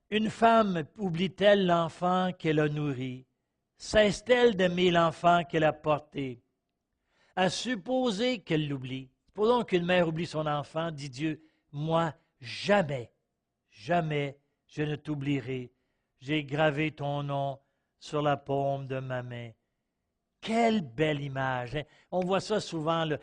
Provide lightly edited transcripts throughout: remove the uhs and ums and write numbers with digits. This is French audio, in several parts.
Une femme oublie-t-elle l'enfant qu'elle a nourri? Cesse-t-elle d'aimer l'enfant qu'elle a porté? À supposer qu'elle l'oublie. Supposons qu'une mère oublie son enfant, dit Dieu, moi, jamais, jamais je ne t'oublierai. J'ai gravé ton nom sur la paume de ma main. Quelle belle image! Hein? On voit ça souvent, là,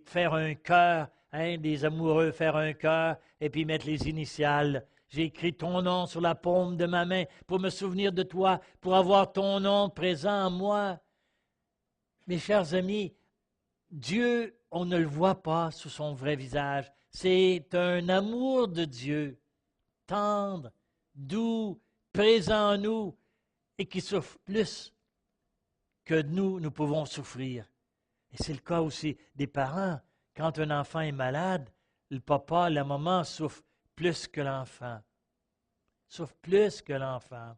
faire un cœur, hein, des amoureux faire un cœur et puis mettre les initiales. J'ai écrit ton nom sur la paume de ma main pour me souvenir de toi, pour avoir ton nom présent en moi. Mes chers amis, Dieu, on ne le voit pas sous son vrai visage. C'est un amour de Dieu, tendre, doux, présent en nous et qui souffre plus que nous pouvons souffrir. Et c'est le cas aussi des parents. Quand un enfant est malade, le papa, la maman souffre plus que l'enfant. Souffre plus que l'enfant.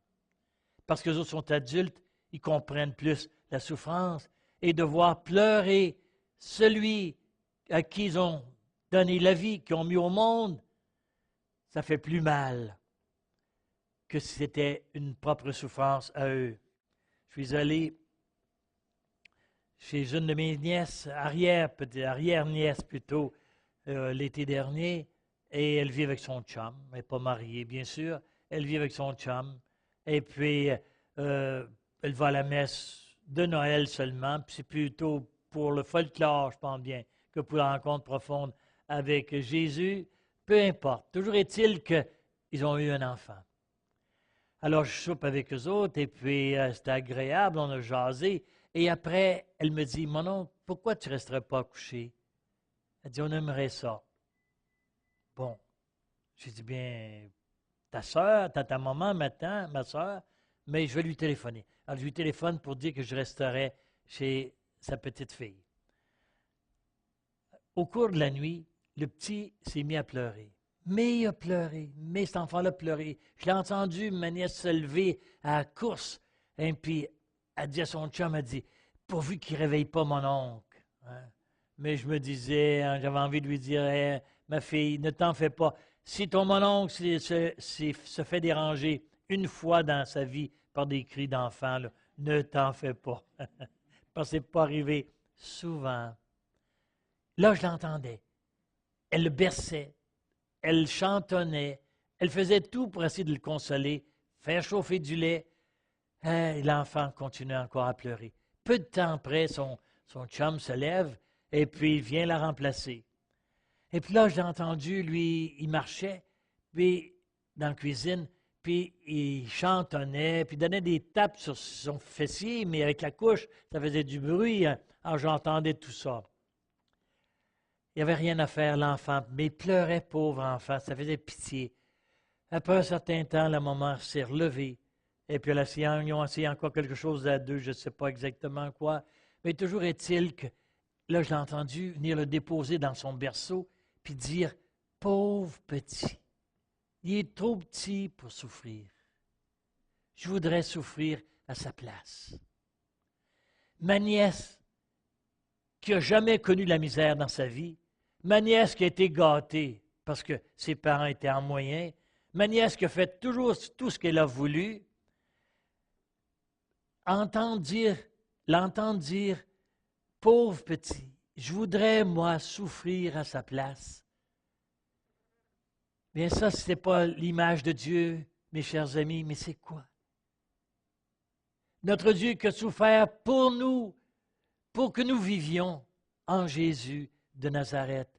Parce que les autres sont adultes, ils comprennent plus la souffrance. Et de voir pleurer celui à qui ils ont donné la vie, qui ont mis au monde, ça fait plus mal que si c'était une propre souffrance à eux. Je suis allé chez une de mes nièces, arrière-nièce plutôt, l'été dernier, et elle vit avec son chum. Elle n'est pas mariée, bien sûr. Elle vit avec son chum. Et puis, elle va à la messe de Noël seulement, puis c'est plutôt pour le folklore, je pense bien, que pour la rencontre profonde avec Jésus. Peu importe. Toujours est-il qu'ils ont eu un enfant. Alors, je soupe avec eux autres, et puis c'était agréable, on a jasé. Et après, elle me dit, mon oncle, pourquoi tu ne resterais pas couché? Elle dit, on aimerait ça. Bon, j'ai dit, bien, ta soeur, ta maman maintenant, ma soeur, mais je vais lui téléphoner. Alors, je lui téléphone pour dire que je resterai chez sa petite fille. Au cours de la nuit, le petit s'est mis à pleurer. Mais il a pleuré, mais cet enfant-là a pleuré. Je l'ai entendu, ma nièce se lever à la course, et puis elle dit à son chum, elle dit, pourvu qu'il ne réveille pas mon oncle. Hein? Mais je me disais, hein, j'avais envie de lui dire, hey, ma fille, ne t'en fais pas. Si ton mon oncle se fait déranger une fois dans sa vie par des cris d'enfant, là, ne t'en fais pas. Parce que ce n'est pas arrivé souvent. Là, je l'entendais. Elle le berçait, elle chantonnait, elle faisait tout pour essayer de le consoler, faire chauffer du lait. Et l'enfant continuait encore à pleurer. Peu de temps après, son chum se lève et puis il vient la remplacer. Et puis là, j'ai entendu, lui, il marchait, puis dans la cuisine, puis il chantonnait, puis il donnait des tapes sur son fessier, mais avec la couche, ça faisait du bruit. Hein. Alors j'entendais tout ça. Il n'y avait rien à faire, l'enfant, mais il pleurait, pauvre enfant, ça faisait pitié. Après un certain temps, la maman s'est relevée, et puis ils ont essayé encore quelque chose à deux, je ne sais pas exactement quoi, mais toujours est-il que, là, je l'ai entendu venir le déposer dans son berceau, puis dire, pauvre petit, il est trop petit pour souffrir. Je voudrais souffrir à sa place. Ma nièce, qui n'a jamais connu la misère dans sa vie, ma nièce qui a été gâtée parce que ses parents étaient en moyen, ma nièce qui a fait toujours tout ce qu'elle a voulu, l'entendre dire, pauvre petit, je voudrais, moi, souffrir à sa place. Bien ça, ce n'est pas l'image de Dieu, mes chers amis, mais c'est quoi? Notre Dieu qui a souffert pour nous, pour que nous vivions en Jésus de Nazareth.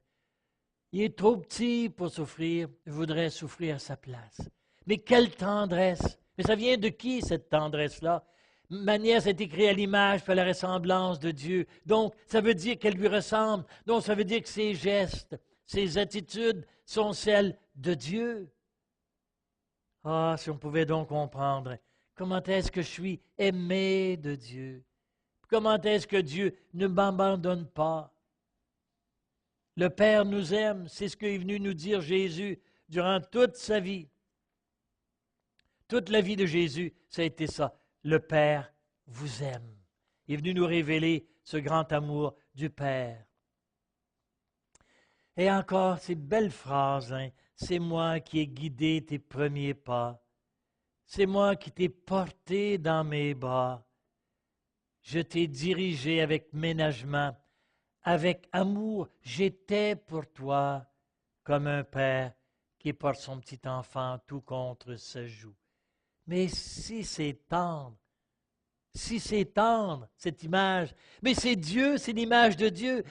Il est trop petit pour souffrir, je voudrais souffrir à sa place. Mais quelle tendresse! Mais ça vient de qui, cette tendresse-là? Ma nièce est écrite à l'image et à la ressemblance de Dieu. Donc, ça veut dire qu'elle lui ressemble. Donc, ça veut dire que ses gestes, ses attitudes sont celles de Dieu. Ah, si on pouvait donc comprendre comment est-ce que je suis aimé de Dieu. Comment est-ce que Dieu ne m'abandonne pas. Le Père nous aime, c'est ce qu'est venu nous dire Jésus durant toute sa vie. Toute la vie de Jésus, ça a été ça. Le Père vous aime. Il est venu nous révéler ce grand amour du Père. Et encore, ces belles phrases, hein, c'est moi qui ai guidé tes premiers pas. C'est moi qui t'ai porté dans mes bras. Je t'ai dirigé avec ménagement, avec amour. J'étais pour toi comme un père qui porte son petit enfant tout contre sa joue. Mais si c'est tendre, cette image, mais c'est Dieu, c'est l'image de Dieu.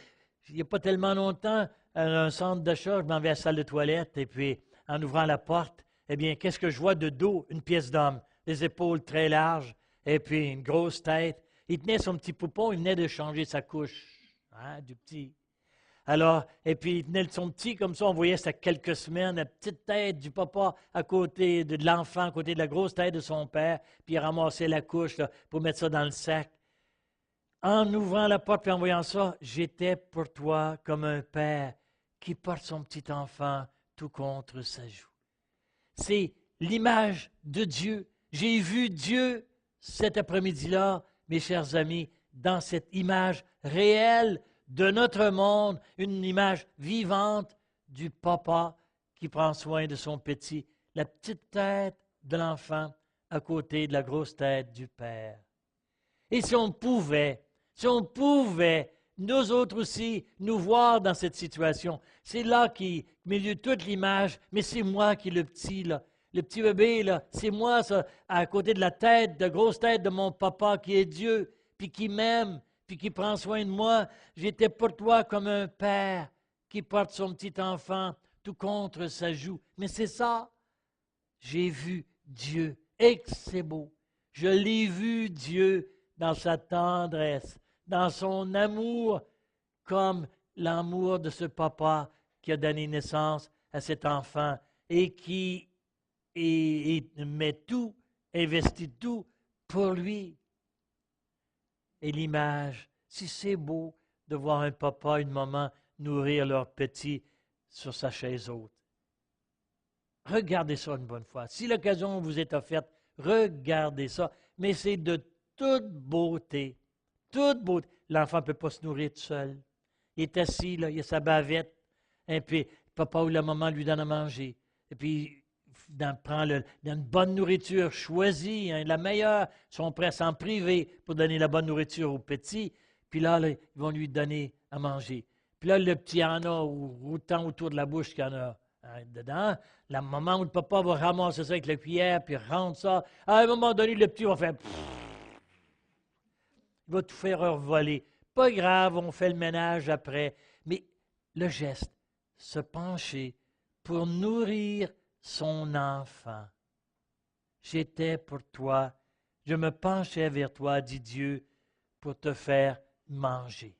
Il n'y a pas tellement longtemps, à un centre d'achat, je m'en vais à la salle de toilette, et puis en ouvrant la porte, eh bien, qu'est-ce que je vois de dos? Une pièce d'homme, les épaules très larges, et puis une grosse tête. Il tenait son petit poupon, il venait de changer sa couche, hein, du petit. Alors, et puis il tenait son petit, comme ça, on voyait ça quelques semaines, la petite tête du papa à côté de l'enfant, à côté de la grosse tête de son père, puis il ramassait la couche là, pour mettre ça dans le sac. En ouvrant la porte et en voyant ça, j'étais pour toi comme un père qui porte son petit enfant tout contre sa joue. C'est l'image de Dieu. J'ai vu Dieu cet après-midi-là, mes chers amis, dans cette image réelle de notre monde, une image vivante du papa qui prend soin de son petit, la petite tête de l'enfant à côté de la grosse tête du père. Et si on pouvait, nous autres aussi, nous voir dans cette situation, c'est là qui, au milieu de toute l'image, mais c'est moi qui est le petit, là. Le petit bébé, là, c'est moi, ça, à côté de la tête, de grosse tête de mon papa qui est Dieu, puis qui m'aime, puis qui prend soin de moi. J'étais pour toi comme un père qui porte son petit enfant tout contre sa joue. Mais c'est ça, j'ai vu Dieu, et que c'est beau. Je l'ai vu Dieu dans sa tendresse, dans son amour, comme l'amour de ce papa qui a donné naissance à cet enfant et qui met tout, investit tout pour lui. Et l'image, si c'est beau de voir un papa, une maman nourrir leur petit sur sa chaise haute. Regardez ça une bonne fois. Si l'occasion vous est offerte, regardez ça. Mais c'est de toute beauté. Toute beauté. L'enfant ne peut pas se nourrir tout seul. Il est assis, là, il a sa bavette. Et puis, papa ou la maman lui donne à manger. Et puis, prend une bonne nourriture choisie, hein, la meilleure. Ils sont prêts à s'en priver pour donner la bonne nourriture au petit. Puis là, ils vont lui donner à manger. Puis là, le petit en a autant autour de la bouche qu'il y en a dedans. La maman ou le papa va ramasser ça avec la cuillère, puis rendre ça. À un moment donné, le petit va faire... Il va tout faire revoler. Pas grave, on fait le ménage après. Mais le geste, se pencher pour nourrir son enfant. J'étais pour toi, je me penchais vers toi, dit Dieu, pour te faire manger.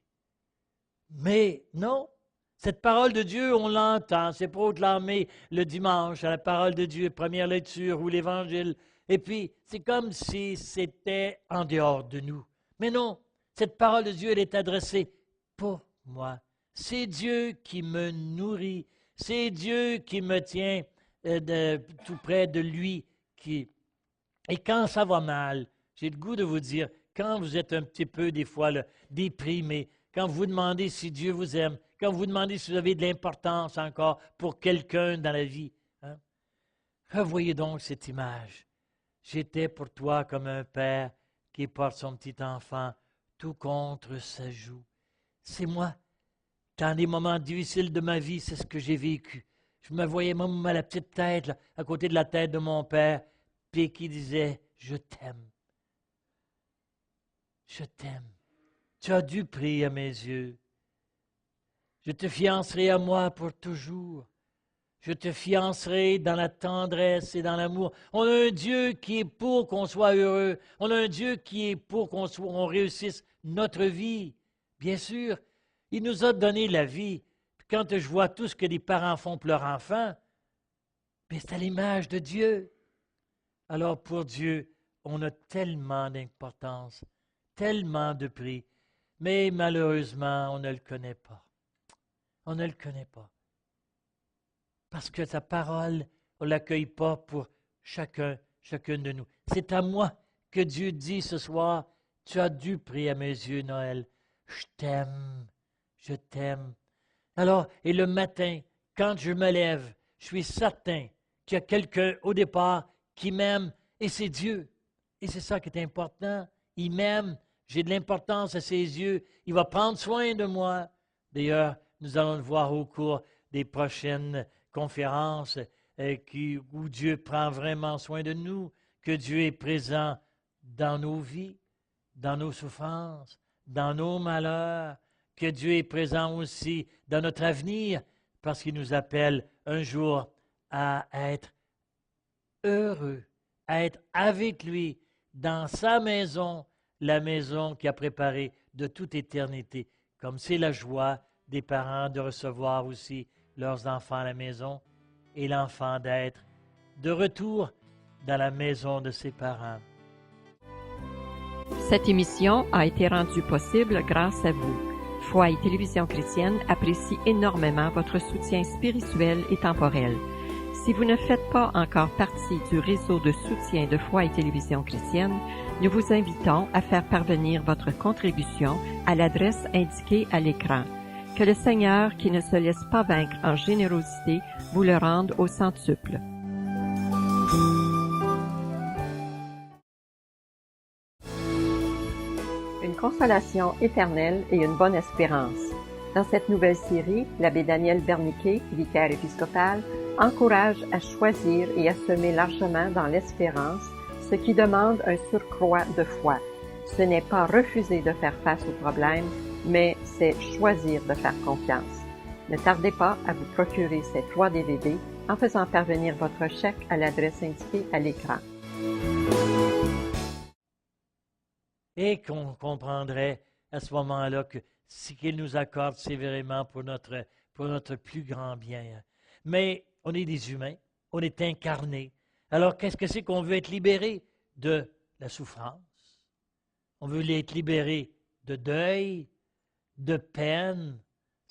Mais non, cette parole de Dieu, on l'entend, c'est proclamé le dimanche à la parole de Dieu, première lecture ou l'évangile. Et puis, c'est comme si c'était en dehors de nous. Mais non, cette parole de Dieu, elle est adressée pour moi. C'est Dieu qui me nourrit. C'est Dieu qui me tient tout près de lui. Et quand ça va mal, j'ai le goût de vous dire, quand vous êtes un petit peu des fois là, déprimé, quand vous vous demandez si Dieu vous aime, quand vous vous demandez si vous avez de l'importance encore pour quelqu'un dans la vie, hein, revoyez donc cette image. J'étais pour toi comme un père qui porte son petit enfant tout contre sa joue. C'est moi. Dans les moments difficiles de ma vie, c'est ce que j'ai vécu. Je me voyais même à la petite tête, là, à côté de la tête de mon père, puis qui disait, je t'aime. Je t'aime. Tu as du prix à mes yeux. Je te fiancerai à moi pour toujours. Je te fiancerai dans la tendresse et dans l'amour. On a un Dieu qui est pour qu'on soit heureux. On a un Dieu qui est pour qu'on réussisse notre vie. Bien sûr, il nous a donné la vie. Puis quand je vois tout ce que les parents font pour leurs enfants, c'est à l'image de Dieu. Alors pour Dieu, on a tellement d'importance, tellement de prix, mais malheureusement, on ne le connaît pas. On ne le connaît pas. Parce que sa parole, on ne l'accueille pas pour chacune de nous. C'est à moi que Dieu dit ce soir, tu as du prix à mes yeux, Noël. Je t'aime, je t'aime. Alors, et le matin, quand je me lève, je suis certain qu'il y a quelqu'un au départ qui m'aime Et c'est Dieu. Et c'est ça qui est important. Il m'aime. J'ai de l'importance à ses yeux. Il va prendre soin de moi. D'ailleurs, nous allons le voir au cours des prochaines conférences où Dieu prend vraiment soin de nous, que Dieu est présent dans nos vies, dans nos souffrances, dans nos malheurs, que Dieu est présent aussi dans notre avenir, parce qu'il nous appelle un jour à être heureux, à être avec lui dans sa maison, la maison qu'il a préparée de toute éternité, comme c'est la joie des parents de recevoir aussi leurs enfants à la maison et l'enfant d'être de retour dans la maison de ses parents. Cette émission a été rendue possible grâce à vous. Foi et Télévision chrétienne apprécie énormément votre soutien spirituel et temporel. Si vous ne faites pas encore partie du réseau de soutien de Foi et Télévision chrétienne, nous vous invitons à faire parvenir votre contribution à l'adresse indiquée à l'écran. Que le Seigneur, qui ne se laisse pas vaincre en générosité, vous le rende au centuple. Une consolation éternelle et une bonne espérance. Dans cette nouvelle série, l'abbé Daniel Berniquet, vicaire épiscopal, encourage à choisir et à semer largement dans l'espérance, ce qui demande un surcroît de foi. Ce n'est pas refuser de faire face aux problèmes, mais c'est choisir de faire confiance. Ne tardez pas à vous procurer ces 3 DVD en faisant parvenir votre chèque à l'adresse indiquée à l'écran. Et qu'on comprendrait à ce moment-là que ce qu'il nous accorde, c'est vraiment pour notre plus grand bien. Mais on est des humains, on est incarnés. Alors, qu'est-ce que c'est qu'on veut être libéré de la souffrance? On veut être libéré de deuil, de peine,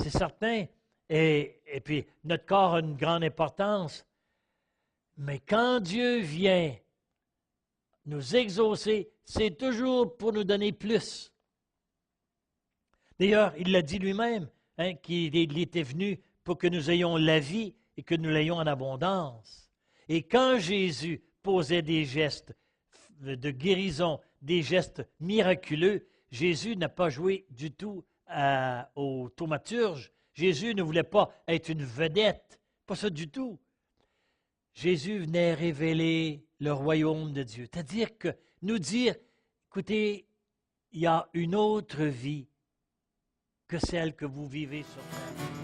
c'est certain. Et puis, notre corps a une grande importance. Mais quand Dieu vient nous exaucer, c'est toujours pour nous donner plus. D'ailleurs, il l'a dit lui-même, qu'il était venu pour que nous ayons la vie et que nous l'ayons en abondance. Et quand Jésus posait des gestes de guérison, des gestes miraculeux, Jésus n'a pas joué du tout au thaumaturge. Jésus ne voulait pas être une vedette, pas ça du tout. Jésus venait révéler le royaume de Dieu, c'est-à-dire que nous dire, écoutez, il y a une autre vie que celle que vous vivez sur terre.